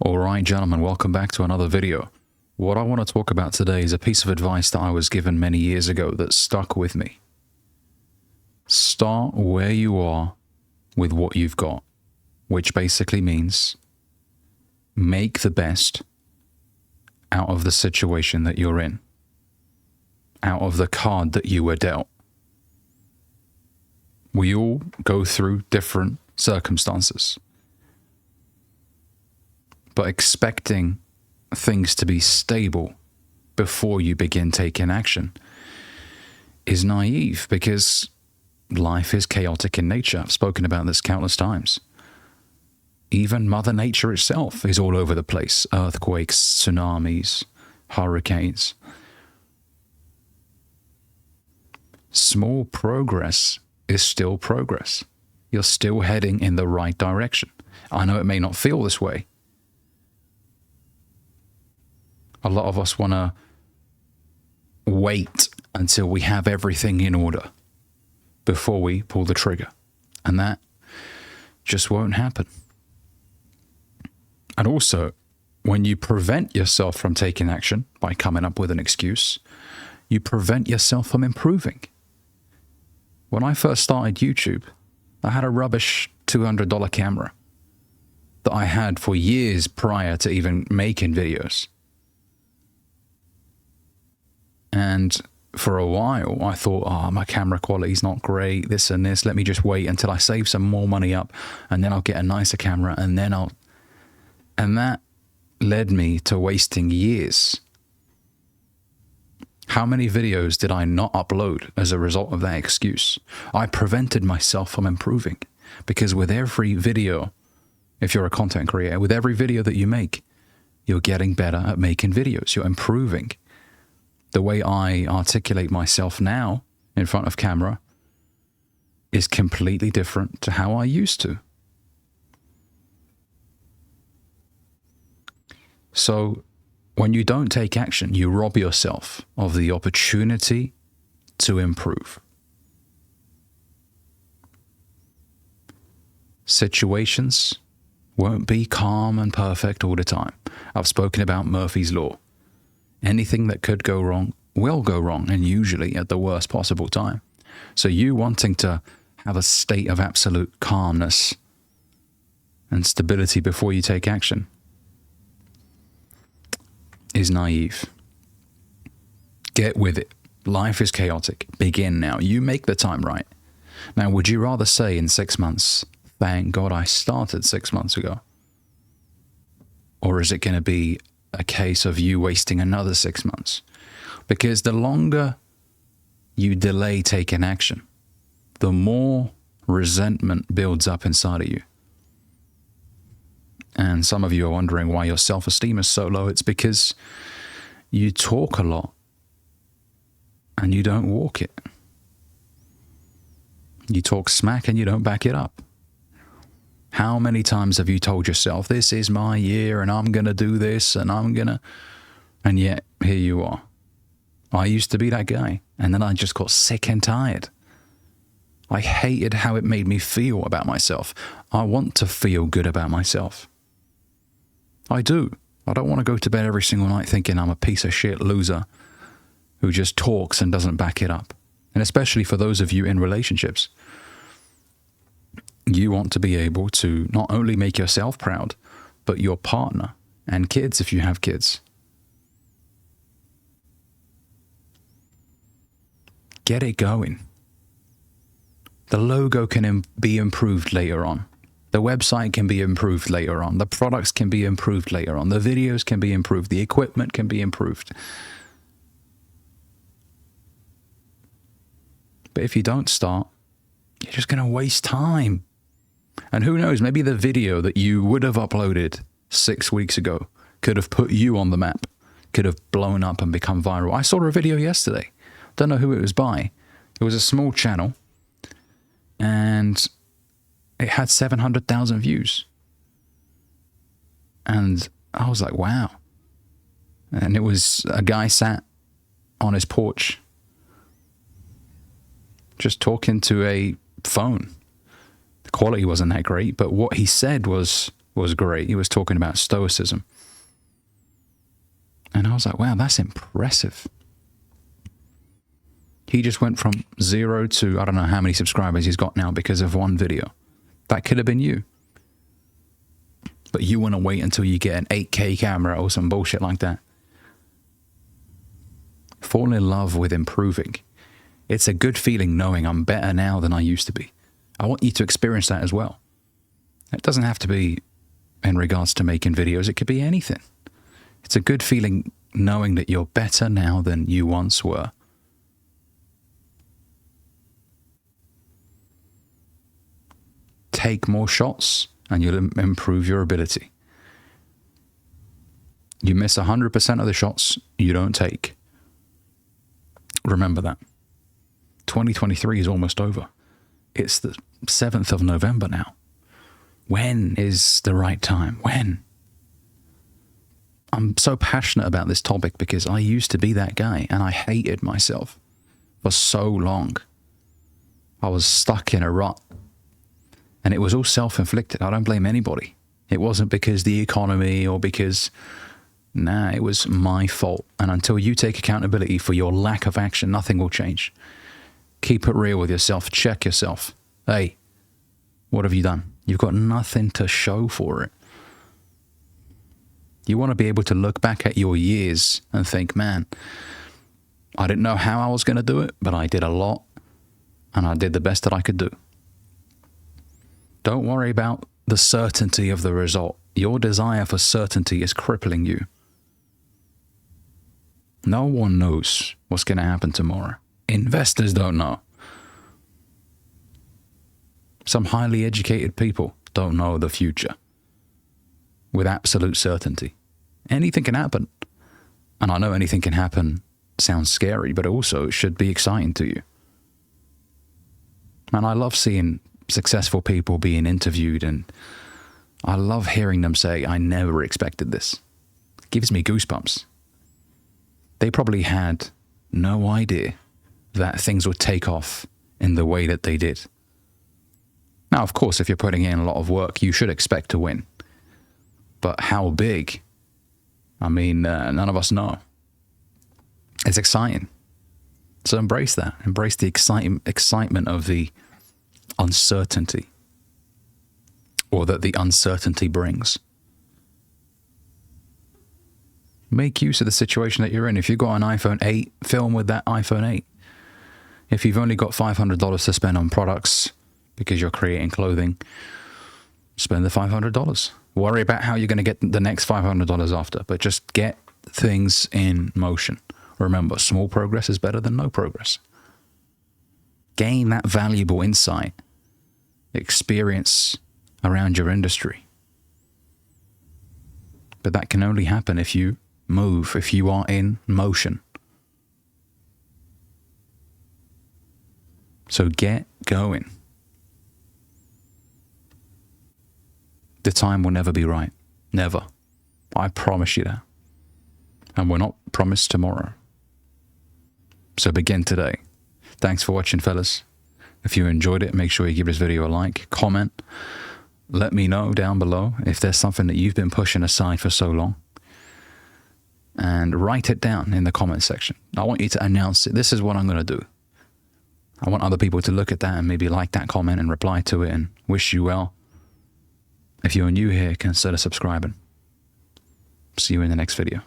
Alright gentlemen, welcome back to another video. What I want to talk about today is a piece of advice that I was given many years ago that stuck with me. Start where you are with what you've got, which basically means make the best out of the situation that you're in, out of the card that you were dealt. We all go through different circumstances, but expecting things to be stable before you begin taking action is naive, because life is chaotic in nature. I've spoken about this countless times. Even Mother Nature itself is all over the place. Earthquakes, tsunamis, hurricanes. Small progress is still progress. You're still heading in the right direction. I know it may not feel this way. A lot of us want to wait until we have everything in order before we pull the trigger. And that just won't happen. And also, when you prevent yourself from taking action by coming up with an excuse, you prevent yourself from improving. When I first started YouTube, I had a rubbish $200 camera that I had for years prior to even making videos. And for a while, I thought, oh, my camera quality's not great, this and this. Let me just wait until I save some more money up, and then I'll get a nicer camera, and then I'll... And that led me to wasting years. How many videos did I not upload as a result of that excuse? I prevented myself from improving, because with every video, if you're a content creator, with every video that you make, you're getting better at making videos. You're improving. The way I articulate myself now in front of camera is completely different to how I used to. So when you don't take action, you rob yourself of the opportunity to improve. Situations won't be calm and perfect all the time. I've spoken about Murphy's Law. Anything that could go wrong will go wrong, and usually at the worst possible time. So you wanting to have a state of absolute calmness and stability before you take action is naive. Get with it. Life is chaotic. Begin now. You make the time right. Now, would you rather say in 6 months, thank God I started 6 months ago? Or is it going to be a case of you wasting another 6 months? Because the longer you delay taking action, the more resentment builds up inside of you. And some of you are wondering why your self-esteem is so low. It's because you talk a lot and you don't walk it. You talk smack and you don't back it up. How many times have you told yourself, this is my year and I'm going to do this and I'm going to... And yet, here you are. I used to be that guy, and then I just got sick and tired. I hated how it made me feel about myself. I want to feel good about myself. I do. I don't want to go to bed every single night thinking I'm a piece of shit loser who just talks and doesn't back it up. And especially for those of you in relationships. You want to be able to not only make yourself proud, but your partner and kids if you have kids. Get it going. The logo can be improved later on. The website can be improved later on. The products can be improved later on. The videos can be improved. The equipment can be improved. But if you don't start, you're just going to waste time. And who knows, maybe the video that you would have uploaded 6 weeks ago could have put you on the map, could have blown up and become viral. I saw a video yesterday. Don't know who it was by. It was a small channel and it had 700,000 views. And I was like, wow. And it was a guy sat on his porch just talking to a phone. The quality wasn't that great, but what he said was was great. He was talking about stoicism. And I was like, wow, that's impressive. He just went from 0 to, I don't know how many subscribers he's got now because of one video. That could have been you. But you want to wait until you get an 8K camera or some bullshit like that. Fall in love with improving. It's a good feeling knowing I'm better now than I used to be. I want you to experience that as well. It doesn't have to be in regards to making videos. It could be anything. It's a good feeling knowing that you're better now than you once were. Take more shots and you'll improve your ability. You miss 100% of the shots you don't take. Remember that. 2023 is almost over. It's the 7th of November now. When is the right time? When? I'm so passionate about this topic because I used to be that guy and I hated myself for so long. I was stuck in a rut. And it was all self-inflicted. I don't blame anybody. It wasn't because the economy or because... Nah, it was my fault. And until you take accountability for your lack of action, nothing will change. Keep it real with yourself. Check yourself. Hey, what have you done? You've got nothing to show for it. You want to be able to look back at your years and think, man, I didn't know how I was going to do it, but I did a lot and I did the best that I could do. Don't worry about the certainty of the result. Your desire for certainty is crippling you. No one knows what's going to happen tomorrow. Investors don't know. Some highly educated people don't know the future with absolute certainty. Anything can happen. And I know anything can happen sounds scary, but also it should be exciting to you. And I love seeing successful people being interviewed, and I love hearing them say, I never expected this. It gives me goosebumps. They probably had no idea that things would take off in the way that they did. Now, of course, if you're putting in a lot of work, you should expect to win. But how big? I mean, none of us know. It's exciting. So embrace that. Embrace the excitement of the uncertainty, or that the uncertainty brings. Make use of the situation that you're in. If you've got an iPhone 8, film with that iPhone 8. If you've only got $500 to spend on products because you're creating clothing, spend the $500. Worry about how you're going to get the next $500 after, but just get things in motion. Remember, small progress is better than no progress. Gain that valuable insight, experience around your industry. But that can only happen if you move, if you are in motion. So get going. The time will never be right. Never. I promise you that. And we're not promised tomorrow. So begin today. Thanks for watching, fellas. If you enjoyed it, make sure you give this video a like, comment. Let me know down below if there's something that you've been pushing aside for so long. And write it down in the comment section. I want you to announce it. This is what I'm going to do. I want other people to look at that and maybe like that comment and reply to it and wish you well. If you're new here, consider subscribing. See you in the next video.